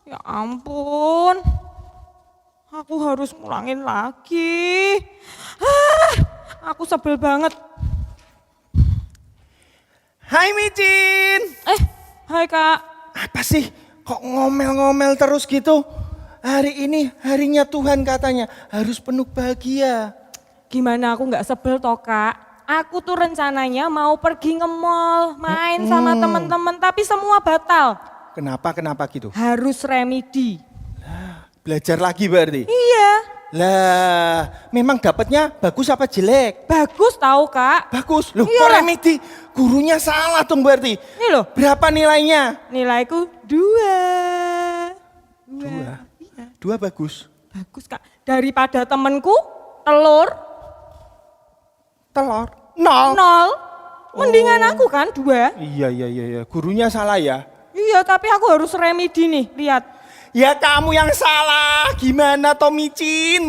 Ya ampun, aku harus ngulangin lagi. Ah, aku sebel banget. Hai Micin. Hai Kak. Apa sih? Kok ngomel-ngomel terus gitu? Hari ini harinya Tuhan katanya harus penuh bahagia. Gimana aku nggak sebel toh Kak? Aku tuh rencananya mau pergi nge-mall, main sama temen-temen, tapi semua batal. Kenapa gitu? Harus remedi. Belajar lagi berarti? Iya, Lah, memang dapatnya bagus apa jelek? bagus tahu Kak. Bagus. Loh, kok Iyalah. remedi? Gurunya salah dong berarti. Ini loh, Berapa nilainya? nilaiku 2. Dua. Iya, Dua bagus. bagus Kak. Daripada temenku telur Telur. Nol. 0, mendingan aku kan 2. Iya. Gurunya salah ya? Iya, tapi aku harus remedi nih, lihat. Ya kamu yang salah. Gimana toh Micin?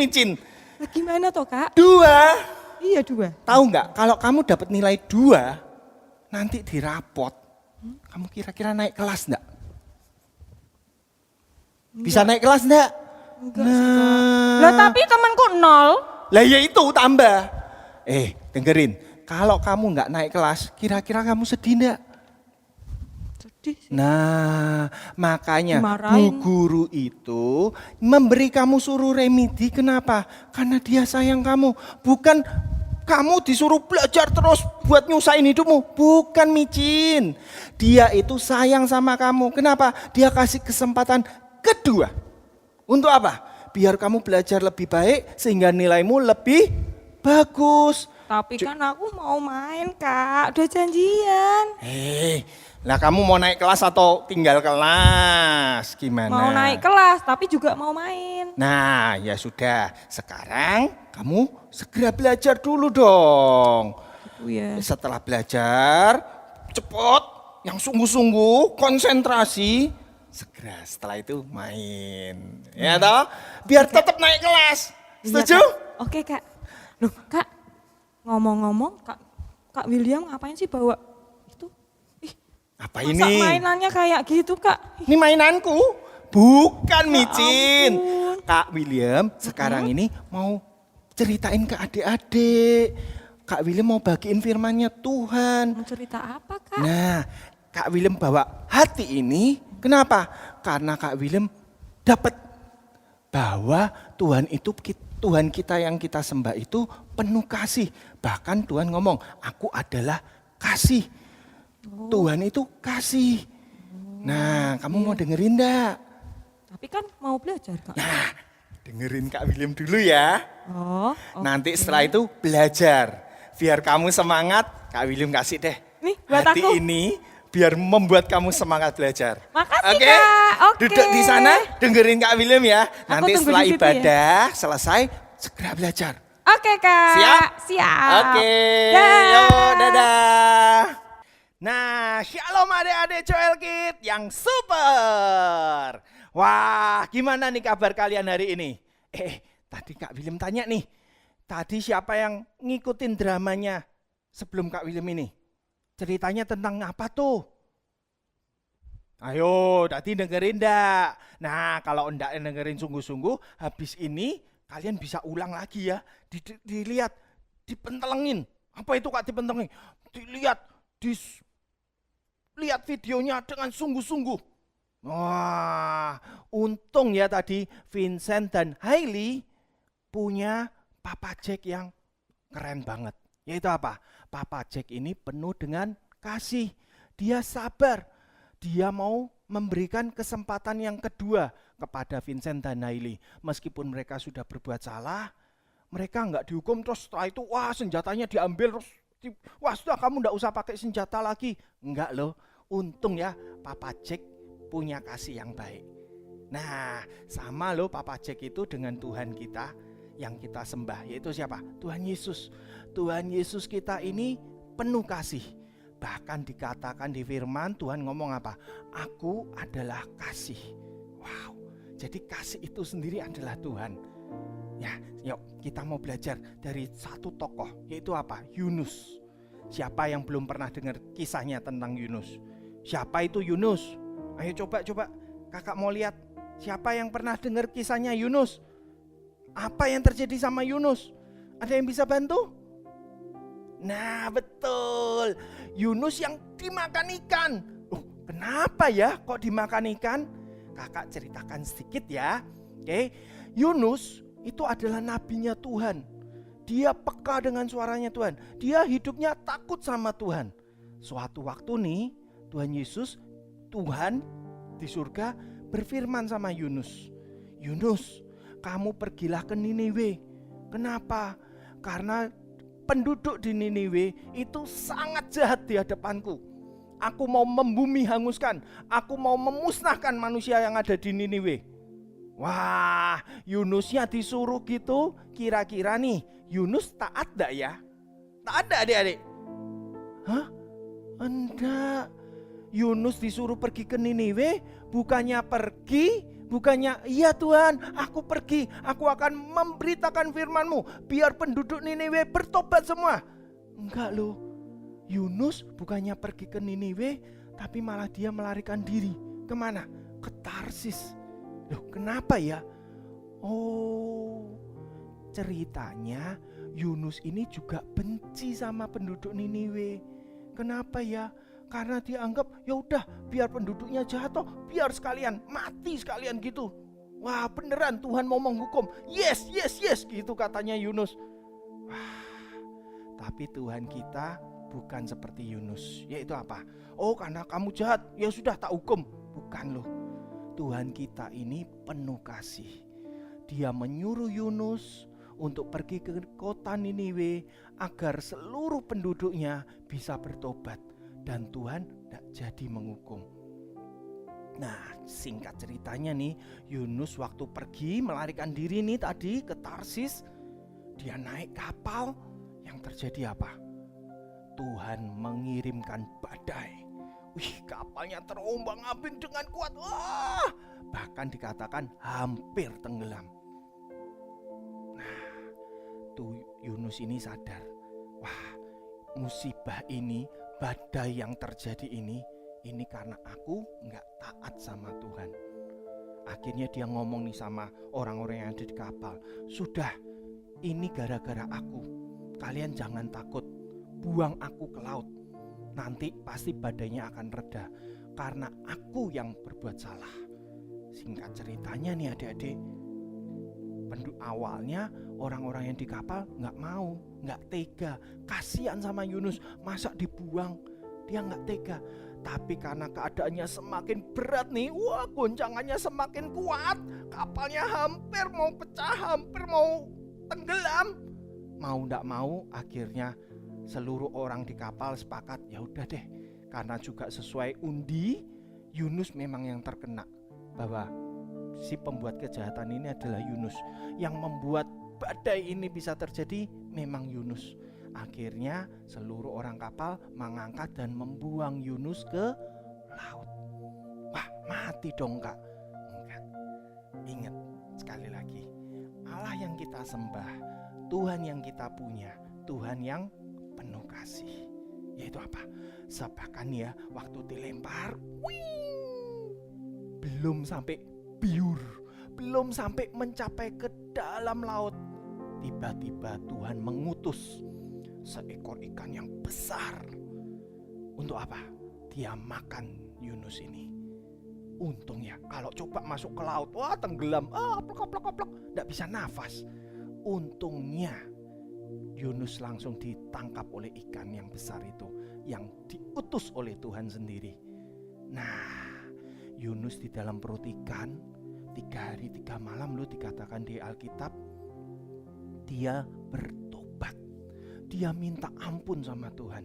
Nah, gimana toh Kak? 2. Iya 2. Tahu nggak kalau kamu dapat nilai 2, nanti di rapot, kamu kira-kira naik kelas nggak? Bisa naik kelas nggak? Enggak sih Kak. Lah tapi temanku 0. Lah ya itu tambah. Dengerin, kalau kamu nggak naik kelas, kira-kira kamu sedih nggak? Sedih sih. Nah, makanya Dimarahin. Bu Guru itu memberi kamu suruh remedi. Kenapa? Karena dia sayang kamu. Bukan kamu disuruh belajar terus buat nyusahin hidupmu. Bukan Micin. Dia itu sayang sama kamu. Kenapa? Dia kasih kesempatan kedua. Untuk apa? Biar kamu belajar lebih baik sehingga nilaimu lebih bagus. Tapi kan aku mau main Kak, udah janjian. Lah kamu mau naik kelas atau tinggal kelas? Gimana? Mau naik kelas tapi juga mau main. Nah, ya sudah. Sekarang kamu segera belajar dulu dong. Oh ya. Setelah belajar, cepet, yang sungguh-sungguh, konsentrasi. Segera setelah itu main. Ya toh? Biar tetap naik kelas. Iya, Setuju? Kak. Oke Kak. Loh Kak, ngomong-ngomong Kak William ngapain sih bawa itu? Apa Masa ini? mainannya kayak gitu Kak? Ini mainanku. Bukan Ya Micin. ampun. Kak William sekarang ini mau ceritain ke adik-adik. Kak William mau bagiin firman-Nya Tuhan. Mau cerita apa Kak? Nah, Kak William bawa hati ini. Kenapa? Karena Kak William dapat bahwa Tuhan itu Tuhan kita yang kita sembah itu penuh kasih. Bahkan Tuhan ngomong, aku adalah kasih. Tuhan itu kasih. Nah, kamu mau dengerin enggak? Tapi kan mau belajar Kak. Nah, dengerin Kak William dulu ya. Oh, Nanti setelah itu belajar. Biar kamu semangat, Kak William kasih deh. Nih, buat hati aku. ini biar membuat kamu semangat belajar. Makasih, Oke? Kak. Oke. Duduk di sana, dengerin Kak William ya. Nanti tunggu setelah di situ ibadah selesai, segera belajar. Oke Kak. Siap? Siap. Oke, Dah. yuk dadah. Nah, shalom adik-adik Joel Kid yang super. Wah, gimana nih kabar kalian hari ini? Tadi Kak William tanya nih, tadi siapa yang ngikutin dramanya sebelum Kak William ini? Ceritanya tentang apa tuh? Ayo, tadi dengerin ndak? Nah, kalau ndak dengerin sungguh-sungguh, habis ini kalian bisa ulang lagi ya. Dilihat, dipentelengin. Apa itu Kak dipentelengin? Dilihat videonya dengan sungguh-sungguh. Wah, untung ya tadi Vincent dan Hailey punya Papa Jack yang keren banget. Yaitu apa? Papa Jack ini penuh dengan kasih. Dia sabar. Dia mau memberikan kesempatan yang kedua kepada Vincent dan Hailey. Meskipun mereka sudah berbuat salah, mereka enggak dihukum terus setelah itu wah senjatanya diambil terus wah sudah kamu enggak usah pakai senjata lagi. Enggak loh. Untung ya Papa Jack punya kasih yang baik. Nah, sama loh Papa Jack itu dengan Tuhan kita yang kita sembah, yaitu siapa? Tuhan Yesus. Tuhan Yesus kita ini penuh kasih. Bahkan dikatakan di firman Tuhan ngomong apa? Aku adalah kasih. Wow, jadi kasih itu sendiri adalah Tuhan. Ya, yuk kita mau belajar dari satu tokoh, yaitu apa? Yunus. Siapa yang belum pernah dengar kisahnya tentang Yunus? Siapa itu Yunus? Ayo coba kakak mau lihat Siapa yang pernah dengar kisahnya Yunus? Apa yang terjadi sama Yunus? Ada yang bisa bantu? Nah, betul. Yunus yang dimakan ikan. Kenapa ya kok dimakan ikan? Kakak ceritakan sedikit ya. Oke. Yunus itu adalah nabinya Tuhan. Dia peka dengan suaranya Tuhan. Dia hidupnya takut sama Tuhan. Suatu waktu nih, Tuhan di surga berfirman sama Yunus. Yunus, kamu pergilah ke Niniwe. Kenapa? Karena penduduk di Niniwe itu sangat jahat di hadapanku. Aku mau membumi hanguskan. Aku mau memusnahkan manusia yang ada di Niniwe. Wah, Yunusnya disuruh gitu. Kira-kira nih, Yunus taat gak ya? Taat gak adik-adik? Hah? Enggak. Yunus disuruh pergi ke Niniwe. Bukannya iya Tuhan, aku pergi. Aku akan memberitakan firman-Mu biar penduduk Niniwe bertobat semua. Enggak loh. Yunus bukannya pergi ke Niniwe, tapi malah dia melarikan diri. Kemana? Ke Tarsis. Loh, kenapa ya? Oh, ceritanya Yunus ini juga benci sama penduduk Niniwe. Kenapa ya? Karena dia anggap ya udah biar penduduknya jahat toh, biar sekalian mati sekalian gitu. Wah, beneran Tuhan mau menghukum. Yes gitu katanya Yunus. Wah, tapi Tuhan kita bukan seperti Yunus. Yaitu apa? Oh, karena kamu jahat, ya sudah tak hukum. Bukan loh. Tuhan kita ini penuh kasih. Dia menyuruh Yunus untuk pergi ke kota Niniwe agar seluruh penduduknya bisa bertobat. Dan Tuhan tidak jadi menghukum. Nah, singkat ceritanya nih, Yunus waktu pergi melarikan diri nih tadi ke Tarsis, dia naik kapal. Yang terjadi apa? Tuhan mengirimkan badai. Kapalnya terombang-ambing dengan kuat. Wah, bahkan dikatakan hampir tenggelam. Nah, tuh Yunus ini sadar. Wah, musibah ini, badai yang terjadi ini karena aku nggak taat sama Tuhan. Akhirnya dia ngomong nih sama orang-orang yang ada di kapal. Sudah, ini gara-gara aku. Kalian jangan takut. Buang aku ke laut. Nanti pasti badainya akan reda. Karena aku yang berbuat salah. Singkat ceritanya nih adik-adik. Awalnya orang-orang yang di kapal gak mau, gak tega. Kasihan sama Yunus, masa dibuang. Dia gak tega. Tapi karena keadaannya semakin berat nih, wah goncangannya semakin kuat. Kapalnya hampir mau pecah, hampir mau tenggelam. Mau gak mau akhirnya seluruh orang di kapal sepakat, ya udah deh, karena juga sesuai undi, Yunus memang yang terkena, bahwa si pembuat kejahatan ini adalah Yunus. Yang membuat badai ini bisa terjadi memang Yunus. Akhirnya seluruh orang kapal mengangkat dan membuang Yunus ke laut. Wah, mati dong Kak. Enggak. Ingat sekali lagi, Allah yang kita sembah, Tuhan yang kita punya, Tuhan yang penuh kasih. Yaitu apa? Bahkan ya, waktu dilempar, belum sampai biur, belum sampai mencapai ke dalam laut, tiba-tiba Tuhan mengutus seekor ikan yang besar. Untuk apa? Dia makan Yunus ini. Untung ya, kalau coba masuk ke laut, wah tenggelam, plok, nggak bisa nafas. Untungnya Yunus langsung ditangkap oleh ikan yang besar itu, yang diutus oleh Tuhan sendiri. Nah, Yunus di dalam perut ikan 3 hari 3 malam loh, dikatakan di Alkitab. Dia bertobat. Dia minta ampun sama Tuhan.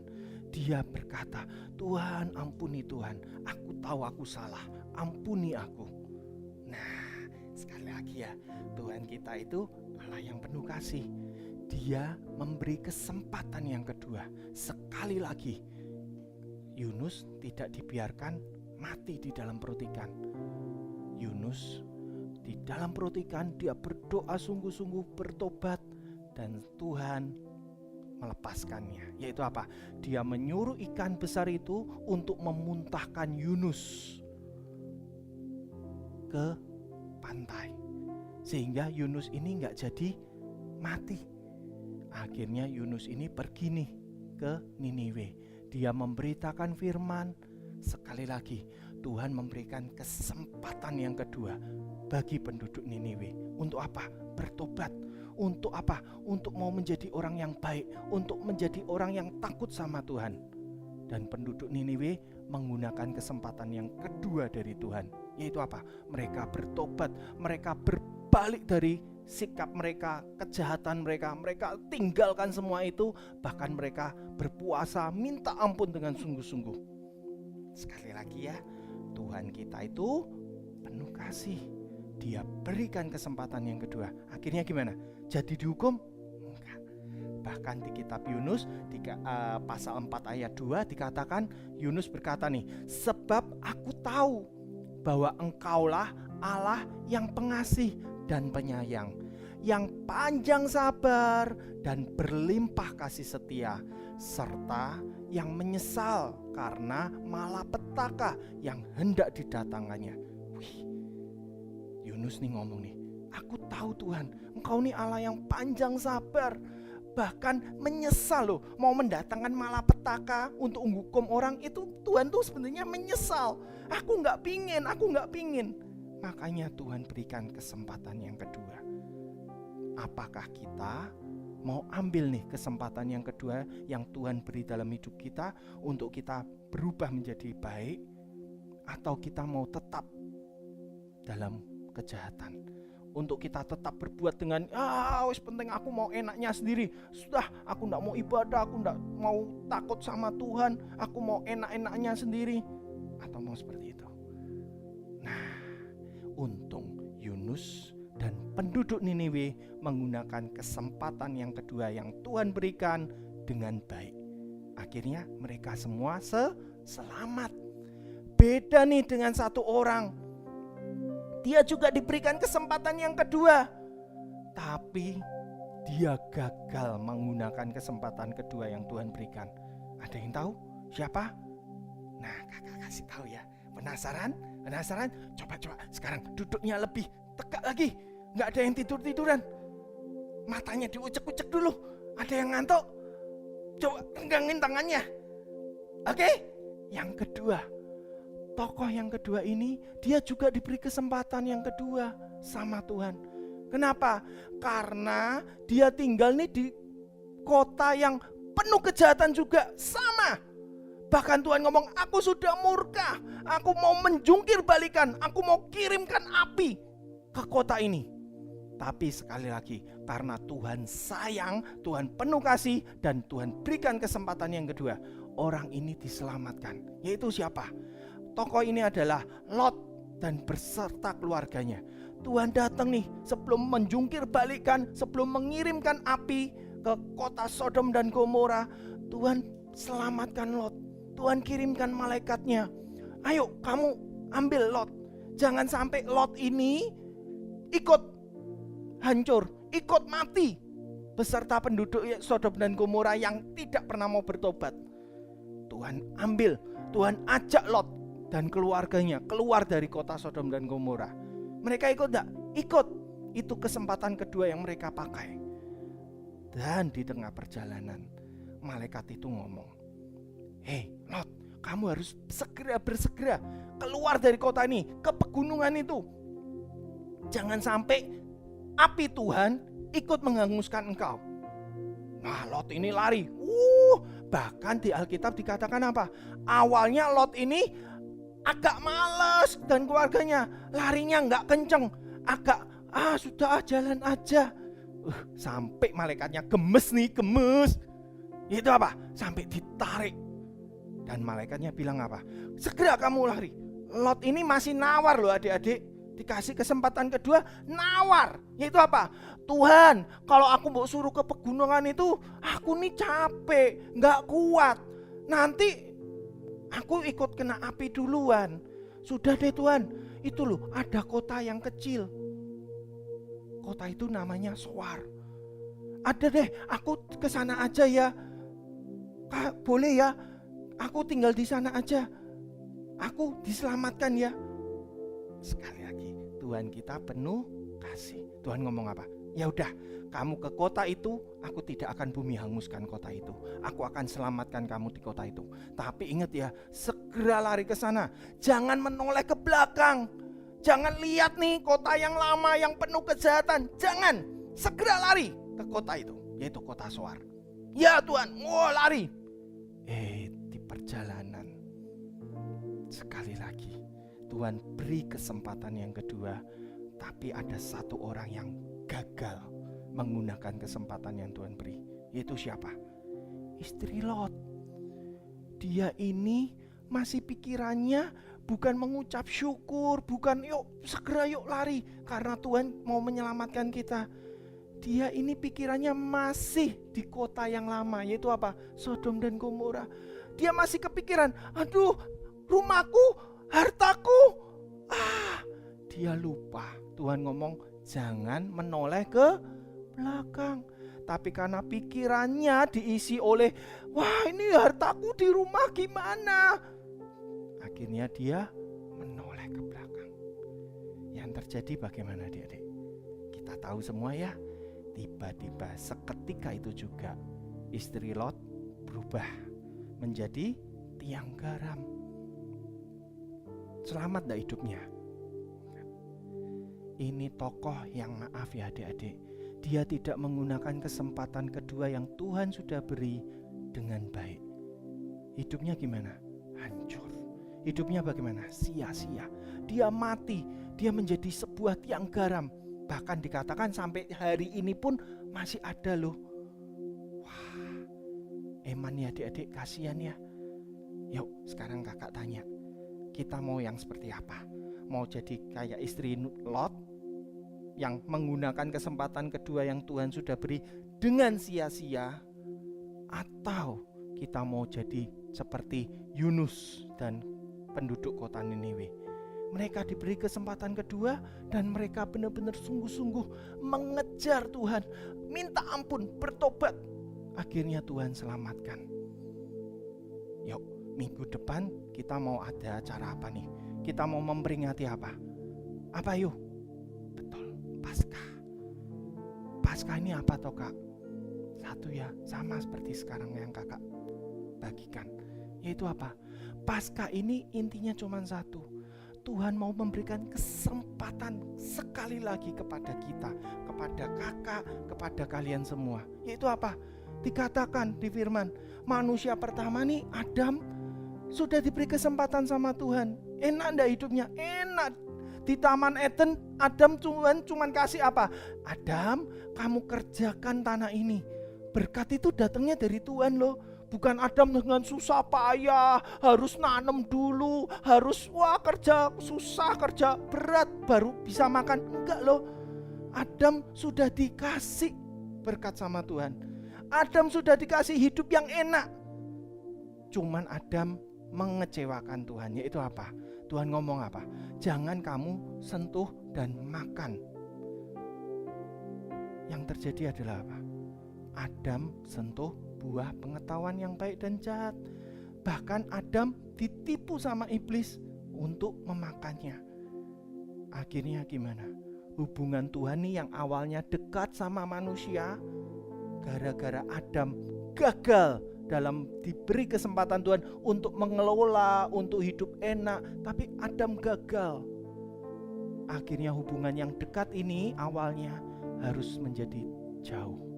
Dia berkata, Tuhan ampuni Tuhan, aku tahu aku salah, ampuni aku. Nah, sekali lagi ya, Tuhan kita itu Allah yang penuh kasih. Dia memberi kesempatan yang kedua. Sekali lagi, Yunus tidak dibiarkan mati di dalam perut ikan. Yunus di dalam perut ikan, dia berdoa sungguh-sungguh, bertobat, dan Tuhan melepaskannya. Yaitu apa? Dia menyuruh ikan besar itu untuk memuntahkan Yunus ke pantai. Sehingga Yunus ini nggak jadi mati. Akhirnya Yunus ini pergi nih ke Niniwe. Dia memberitakan firman. Sekali lagi Tuhan memberikan kesempatan yang kedua bagi penduduk Niniwe. Untuk apa? Bertobat. Untuk apa? Untuk mau menjadi orang yang baik. Untuk menjadi orang yang takut sama Tuhan. Dan penduduk Niniwe menggunakan kesempatan yang kedua dari Tuhan. Yaitu apa? Mereka bertobat. Mereka berbalik dari sikap mereka, kejahatan mereka. Mereka tinggalkan semua itu. Bahkan mereka berpuasa minta ampun dengan sungguh-sungguh. Sekali lagi ya, Tuhan kita itu penuh kasih. Dia berikan kesempatan yang kedua. Akhirnya gimana? Jadi dihukum? Enggak. Bahkan di kitab Yunus pasal 4 ayat 2 dikatakan, Yunus berkata nih, sebab aku tahu bahwa engkaulah Allah yang pengasih dan penyayang, yang panjang sabar dan berlimpah kasih setia, serta yang menyesal karena malapetaka yang hendak didatangkannya. Yunus nih ngomong nih, aku tahu Tuhan, engkau nih Allah yang panjang sabar, bahkan menyesal loh, mau mendatangkan malapetaka untuk menghukum orang itu. Tuhan tuh sebenarnya menyesal. Aku nggak pingin. Makanya Tuhan berikan kesempatan yang kedua. Apakah kita mau ambil nih kesempatan yang kedua yang Tuhan beri dalam hidup kita untuk kita berubah menjadi baik, atau kita mau tetap dalam kejahatan? Untuk kita tetap berbuat dengan wis penting aku mau enaknya sendiri. Sudah, aku enggak mau ibadah, aku enggak mau takut sama Tuhan, aku mau enak-enaknya sendiri. Atau mau seperti itu. Nah, untung Yunus dan penduduk Niniwe menggunakan kesempatan yang kedua yang Tuhan berikan dengan baik. Akhirnya mereka semua selamat. Beda nih dengan satu orang. Dia juga diberikan kesempatan yang kedua, tapi dia gagal menggunakan kesempatan kedua yang Tuhan berikan. Ada yang tahu siapa? Nah, kakak kasih tahu ya. Penasaran? Coba sekarang duduknya lebih tegak lagi. Nggak ada yang tidur-tiduran. Matanya diucek-ucek dulu. Ada yang ngantuk? Coba tenggangin tangannya. Oke? Yang kedua, tokoh yang kedua ini dia juga diberi kesempatan yang kedua sama Tuhan. Kenapa? Karena dia tinggal nih di kota yang penuh kejahatan juga, sama. Bahkan Tuhan ngomong, aku sudah murka, aku mau menjungkir balikan, aku mau kirimkan api ke kota ini. Tapi sekali lagi, karena Tuhan sayang, Tuhan penuh kasih, dan Tuhan berikan kesempatan yang kedua, orang ini diselamatkan. Yaitu siapa? Tokoh ini adalah Lot dan beserta keluarganya. Tuhan datang nih sebelum menjungkir balikan, sebelum mengirimkan api ke kota Sodom dan Gomora. Tuhan selamatkan Lot. Tuhan kirimkan malaikatnya. Ayo kamu ambil Lot. Jangan sampai Lot ini ikut hancur, ikut mati beserta penduduk Sodom dan Gomora yang tidak pernah mau bertobat. Tuhan ambil, Tuhan ajak Lot dan keluarganya keluar dari kota Sodom dan Gomora. Mereka ikut enggak? Ikut. Itu kesempatan kedua yang mereka pakai. Dan di tengah perjalanan, malaikat itu ngomong, "Hei Lot, kamu harus bersegera keluar dari kota ini, ke pegunungan itu. Jangan sampai api Tuhan ikut menghanguskan engkau." Nah, Lot ini lari. Bahkan di Alkitab dikatakan apa? Awalnya Lot ini agak malas dan keluarganya larinya nggak kenceng, agak sudah jalan aja. Sampai malaikatnya gemes. Itu apa? Sampai ditarik. Dan malaikatnya bilang apa? Segera kamu lari. Lot ini masih nawar loh adik-adik. Dikasih kesempatan kedua, nawar. Yaitu apa? Tuhan, kalau aku mau suruh ke pegunungan itu, aku nih capek, nggak kuat. Nanti aku ikut kena api duluan. Sudah deh Tuhan, itu loh ada kota yang kecil. Kota itu namanya Soar. Ada deh, aku ke sana aja ya. Kak, boleh ya? Aku tinggal di sana aja. Aku diselamatkan ya. Sekali lagi, Tuhan kita penuh kasih. Tuhan ngomong apa? Ya udah, kamu ke kota itu, aku tidak akan bumi hanguskan kota itu. Aku akan selamatkan kamu di kota itu. Tapi ingat ya, segera lari ke sana. Jangan menoleh ke belakang. Jangan lihat nih kota yang lama yang penuh kejahatan. Jangan, segera lari ke kota itu, yaitu kota Soar. Ya Tuhan, lari. Di perjalanan sekali lagi Tuhan beri kesempatan yang kedua, tapi ada satu orang yang gagal menggunakan kesempatan yang Tuhan beri. Yaitu siapa? Istri Lot. Dia ini masih pikirannya bukan mengucap syukur, bukan segera lari karena Tuhan mau menyelamatkan kita. Dia ini pikirannya masih di kota yang lama, yaitu apa? Sodom dan Gomora. Dia masih kepikiran, aduh, rumahku, hartaku. Dia lupa. Tuhan ngomong, jangan menoleh ke belakang. Tapi karena pikirannya diisi oleh, wah ini hartaku di rumah gimana? Akhirnya dia menoleh ke belakang. Yang terjadi bagaimana adik-adik? Kita tahu semua ya. Tiba-tiba seketika itu juga istri Lot berubah menjadi tiang garam. Selamat dah hidupnya. Ini tokoh yang maaf ya adik-adik, dia tidak menggunakan kesempatan kedua yang Tuhan sudah beri dengan baik. Hidupnya gimana? Hancur. Hidupnya bagaimana? Sia-sia. Dia mati. Dia menjadi sebuah tiang garam. Bahkan dikatakan sampai hari ini pun masih ada loh. Wah, eman ya adik-adik, kasihan ya. Yuk sekarang kakak tanya, kita mau yang seperti apa? Mau jadi kayak istri Lot yang menggunakan kesempatan kedua yang Tuhan sudah beri dengan sia-sia, atau kita mau jadi seperti Yunus dan penduduk kota Niniwe? Mereka diberi kesempatan kedua dan mereka benar-benar sungguh-sungguh mengejar Tuhan, minta ampun, bertobat. Akhirnya Tuhan selamatkan. Yuk, minggu depan kita mau ada acara apa nih? Kita mau memperingati apa? Apa yuk? Betul, Paskah. Paskah ini apa toh kak? Satu ya, sama seperti sekarang yang kakak bagikan. Yaitu apa? Paskah ini intinya cuma satu. Tuhan mau memberikan kesempatan sekali lagi kepada kita, kepada kakak, kepada kalian semua. Yaitu apa? Dikatakan di firman, manusia pertama nih Adam sudah diberi kesempatan sama Tuhan. Enak enggak hidupnya? Enak. Di Taman Eden, Adam Tuhan cuma kasih apa? Adam, kamu kerjakan tanah ini. Berkat itu datangnya dari Tuhan loh. Bukan Adam dengan susah payah, harus nanam dulu, harus kerja susah, kerja berat baru bisa makan. Enggak loh. Adam sudah dikasih berkat sama Tuhan. Adam sudah dikasih hidup yang enak. Cuman Adam mengecewakan Tuhan, yaitu apa? Tuhan ngomong apa? Jangan kamu sentuh dan makan. Yang terjadi adalah apa? Adam sentuh buah pengetahuan yang baik dan jahat. Bahkan Adam ditipu sama iblis untuk memakannya. Akhirnya gimana? Hubungan Tuhan nih yang awalnya dekat sama manusia, gara-gara Adam gagal dalam diberi kesempatan Tuhan untuk mengelola, untuk hidup enak, tapi Adam gagal. Akhirnya hubungan yang dekat ini awalnya harus menjadi jauh.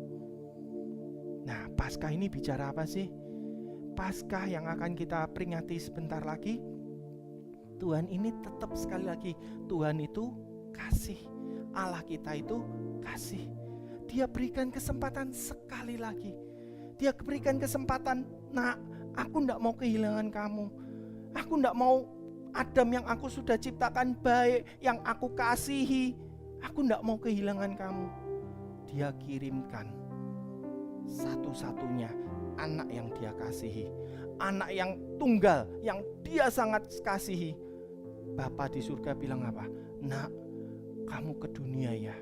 Nah, Paskah ini bicara apa sih? Paskah yang akan kita peringati sebentar lagi, Tuhan ini tetap sekali lagi, Tuhan itu kasih. Allah kita itu kasih. Dia berikan kesempatan sekali lagi. Dia berikan kesempatan, nah aku enggak mau kehilangan kamu. Aku enggak mau Adam yang aku sudah ciptakan baik, yang aku kasihi. Aku enggak mau kehilangan kamu. Dia kirimkan satu-satunya anak yang dia kasihi, anak yang tunggal yang dia sangat kasihi. Bapa di surga bilang apa? Nak, kamu ke dunia ya,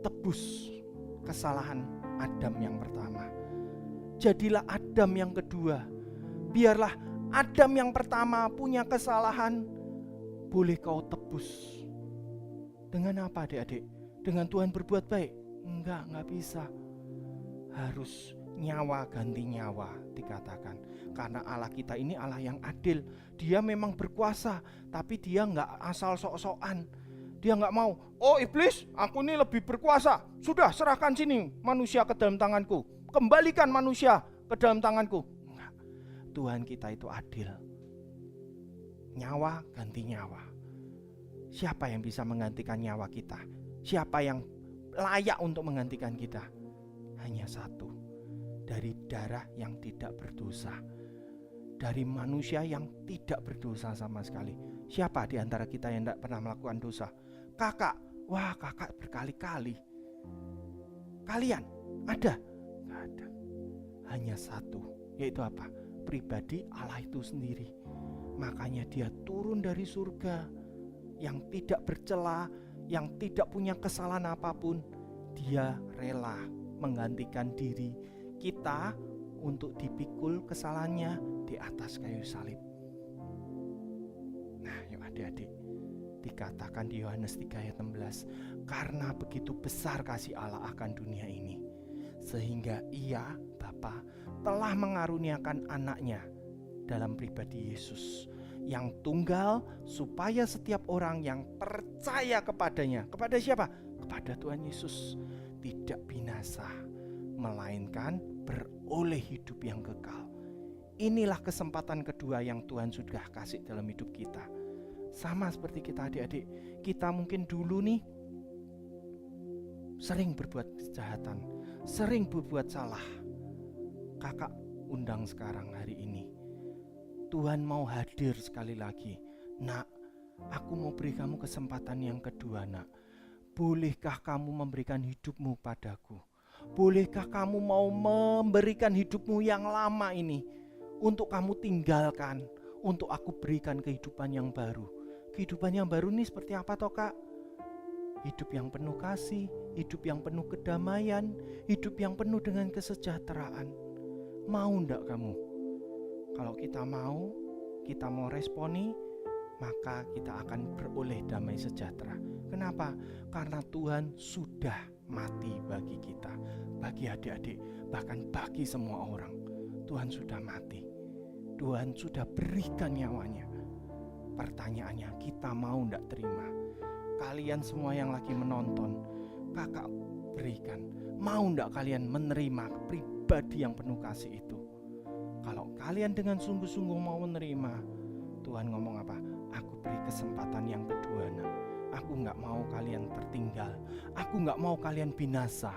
tebus kesalahan Adam yang pertama, jadilah Adam yang kedua. Biarlah Adam yang pertama punya kesalahan, boleh kau tebus Dengan apa adik-adik? Dengan Tuhan berbuat baik? Enggak bisa. Harus nyawa ganti nyawa dikatakan. Karena Allah kita ini Allah yang adil. Dia memang berkuasa, tapi dia enggak asal sok-sokan. Dia enggak mau, oh iblis, aku ini lebih berkuasa. Sudah, serahkan sini manusia ke dalam tanganku. Kembalikan manusia ke dalam tanganku. Enggak. Tuhan kita itu adil. Nyawa ganti nyawa. Siapa yang bisa menggantikan nyawa kita? Siapa yang layak untuk menggantikan kita? Hanya satu. Dari darah yang tidak berdosa. Dari manusia yang tidak berdosa sama sekali. Siapa di antara kita yang tidak pernah melakukan dosa? Kakak. Wah, kakak berkali-kali. Kalian ada? Tidak ada. Hanya satu. Yaitu apa? Pribadi Allah itu sendiri. Makanya dia turun dari surga, yang tidak bercela, yang tidak punya kesalahan apapun. Dia rela menggantikan diri kita untuk dipikul kesalahannya di atas kayu salib. Nah, yuk adik-adik, dikatakan di Yohanes 3 ayat 16, karena begitu besar kasih Allah akan dunia ini, sehingga Ia, Bapa, telah mengaruniakan anaknya dalam pribadi Yesus yang tunggal, supaya setiap orang yang percaya kepadanya, kepada siapa? Kepada Tuhan Yesus, tidak binasa, melainkan beroleh hidup yang kekal. Inilah kesempatan kedua yang Tuhan sudah kasih dalam hidup kita. Sama seperti kita adik-adik, kita mungkin dulu nih sering berbuat kejahatan, sering berbuat salah. Kakak undang sekarang hari ini, Tuhan mau hadir sekali lagi. Nak, aku mau beri kamu kesempatan yang kedua, nak. Bolehkah kamu memberikan hidupmu padaku? Bolehkah kamu mau memberikan hidupmu yang lama ini untuk kamu tinggalkan, untuk aku berikan kehidupan yang baru? Kehidupan yang baru ini seperti apa toh, Kak? Hidup yang penuh kasih, hidup yang penuh kedamaian, hidup yang penuh dengan kesejahteraan. Mau enggak kamu? Kalau kita mau responi, maka kita akan beroleh damai sejahtera. Kenapa? Karena Tuhan sudah mati bagi kita, bagi adik-adik, bahkan bagi semua orang. Tuhan sudah mati. Tuhan sudah berikan nyawanya. Pertanyaannya, kita mau enggak terima? Kalian semua yang lagi menonton, kakak berikan. Mau enggak kalian menerima pribadi yang penuh kasih itu? Kalau kalian dengan sungguh-sungguh mau menerima, Tuhan ngomong apa? Aku beri kesempatan yang kedua, nak. Aku gak mau kalian tertinggal. Aku gak mau kalian binasa.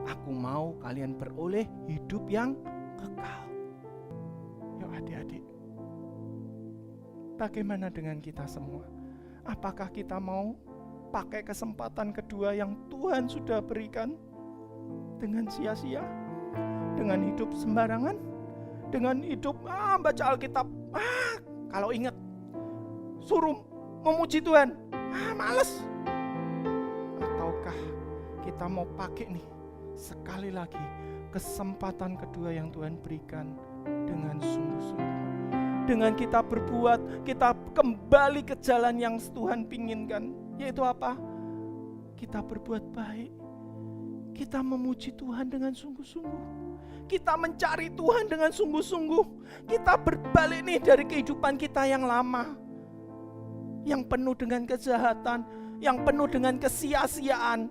Aku mau kalian beroleh hidup yang kekal. Yuk adik-adik, bagaimana dengan kita semua? Apakah kita mau pakai kesempatan kedua yang Tuhan sudah berikan dengan sia-sia? Dengan hidup sembarangan? Dengan hidup baca Alkitab, kalau ingat suruh memuji Tuhan, males. Ataukah kita mau pakai nih sekali lagi kesempatan kedua yang Tuhan berikan dengan sungguh-sungguh, dengan kita berbuat, kita kembali ke jalan yang Tuhan pinginkan, yaitu apa? Kita berbuat baik, kita memuji Tuhan dengan sungguh-sungguh, kita mencari Tuhan dengan sungguh-sungguh. Kita berbalik nih dari kehidupan kita yang lama, yang penuh dengan kejahatan, yang penuh dengan kesia-siaan.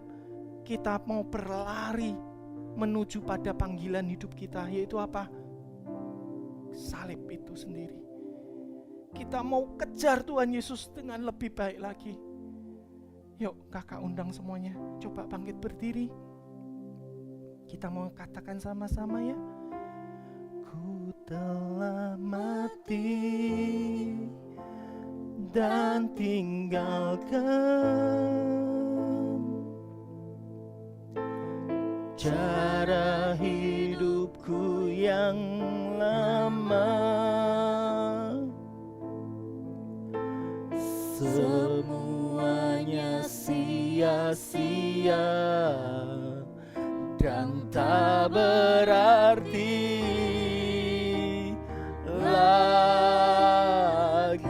Kita mau berlari menuju pada panggilan hidup kita, yaitu apa? Salib itu sendiri. Kita mau kejar Tuhan Yesus dengan lebih baik lagi. Yuk kakak undang semuanya, coba bangkit berdiri. Kita mau katakan sama-sama ya. Ku telah mati dan tinggalkan cara hidupku yang lama. Semuanya sia-sia dan tak berarti lagi.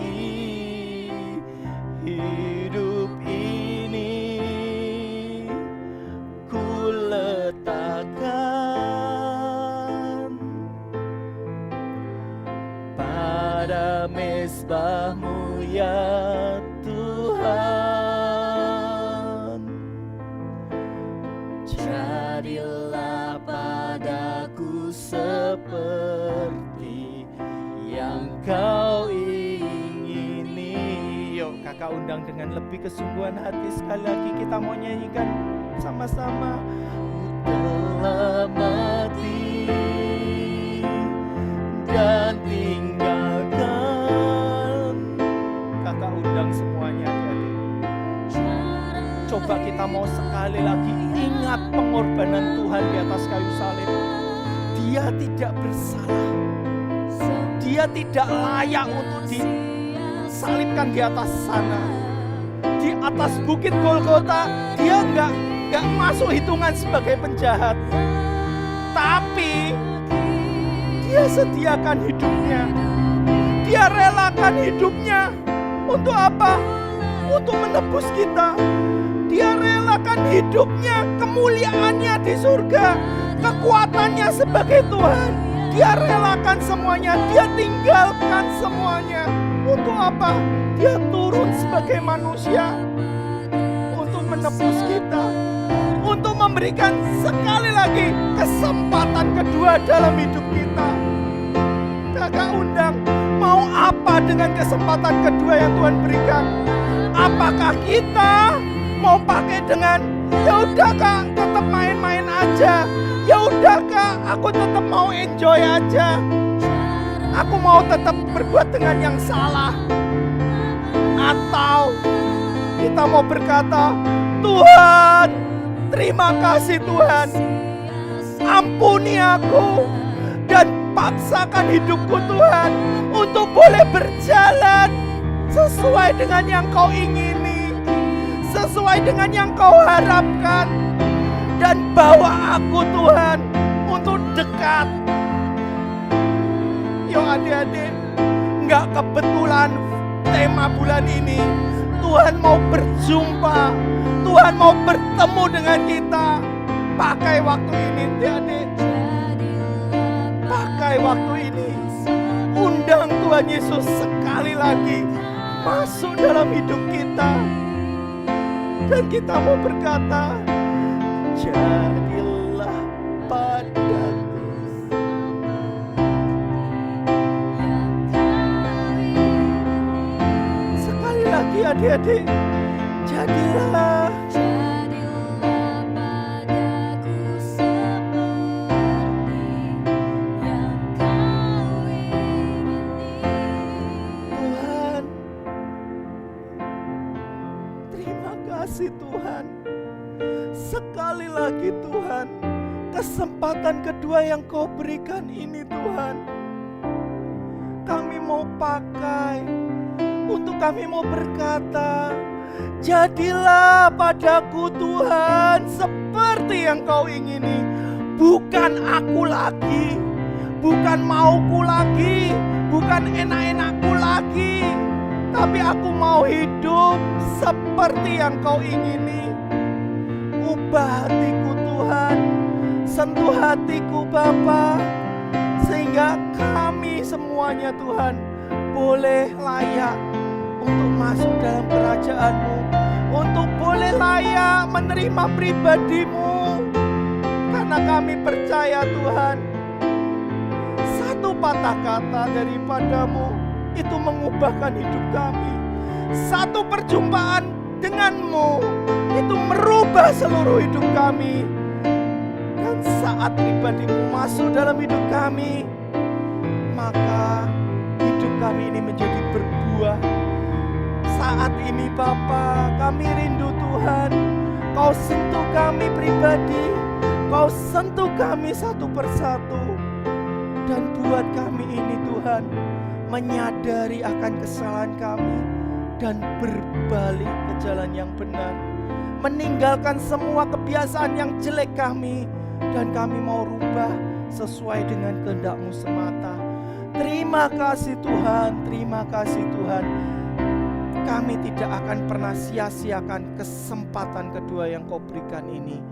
Hidup ini Kakak undang dengan lebih kesungguhan hati. Sekali lagi kita mau nyanyikan sama-sama. Ku telah mati dan tinggalkan. Kakak undang semuanya adik-adik. Coba kita mau sekali lagi ingat pengorbanan Tuhan di atas kayu salib. Dia tidak bersalah. Dia tidak layak untuk disalibkan di atas sana. Di atas bukit Golgota, dia nggak masuk hitungan sebagai penjahat. Tapi dia sediakan hidupnya. Dia relakan hidupnya. Untuk apa? Untuk menebus kita. Dia relakan hidupnya, kemuliaannya di surga, kekuatannya sebagai Tuhan. Dia relakan semuanya, dia tinggalkan semuanya. Untuk apa? Dia turun sebagai manusia untuk menebus kita, untuk memberikan sekali lagi kesempatan kedua dalam hidup kita. Kakak undang, mau apa dengan kesempatan kedua yang Tuhan berikan? Apakah kita mau pakai dengan ya udah Kak, tetap main-main aja. Ya udah Kak, aku tetap mau enjoy aja. Aku mau tetap berbuat dengan yang salah. Atau kita mau berkata, Tuhan, terima kasih Tuhan. Ampuni aku dan paksakan hidupku Tuhan untuk boleh berjalan sesuai dengan yang Kau ingini, sesuai dengan yang Kau harapkan. Dan bawa aku Tuhan untuk dekat. Yo adik-adik, gak kebetulan tema bulan ini Tuhan mau berjumpa, Tuhan mau bertemu dengan kita. Pakai waktu ini adik-adik, pakai waktu ini. Undang Tuhan Yesus sekali lagi masuk dalam hidup kita. Dan kita mau berkata, jadilah padaku. Sekali lagi adik-adik, jadilah padaku seperti yang Kau ingini. Tuhan. Terima kasih Tuhan. Sekali lagi Tuhan, kesempatan kedua yang Kau berikan ini Tuhan, kami mau pakai untuk kami mau berkata, jadilah padaku Tuhan seperti yang Kau ingini. Bukan aku lagi, bukan mauku lagi, bukan enak-enakku lagi, tapi aku mau hidup seperti yang Kau ingini. Ubah hatiku Tuhan, sentuh hatiku Bapa, sehingga kami semuanya Tuhan boleh layak untuk masuk dalam kerajaan-Mu, untuk boleh layak menerima pribadi-Mu. Karena kami percaya Tuhan, satu patah kata daripada-Mu itu mengubahkan hidup kami. Satu perjumpaan dengan-Mu itu merubah seluruh hidup kami. Dan saat pribadi-Mu masuk dalam hidup kami, maka hidup kami ini menjadi berbuah. Saat ini Bapa, kami rindu Tuhan, Kau sentuh kami pribadi, Kau sentuh kami satu persatu. Dan buat kami ini Tuhan, menyadari akan kesalahan kami dan berbalik ke jalan yang benar, meninggalkan semua kebiasaan yang jelek kami, dan kami mau rubah sesuai dengan kehendak-Mu semata. Terima kasih Tuhan, terima kasih Tuhan. Kami tidak akan pernah sia-siakan kesempatan kedua yang Kau berikan ini.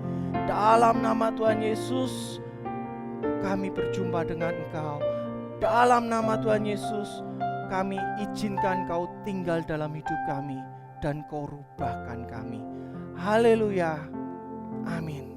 Dalam nama Tuhan Yesus, kami berjumpa dengan Engkau. Dalam nama Tuhan Yesus, kami izinkan Kau tinggal dalam hidup kami dan Kau rubahkan kami. Haleluya. Amin.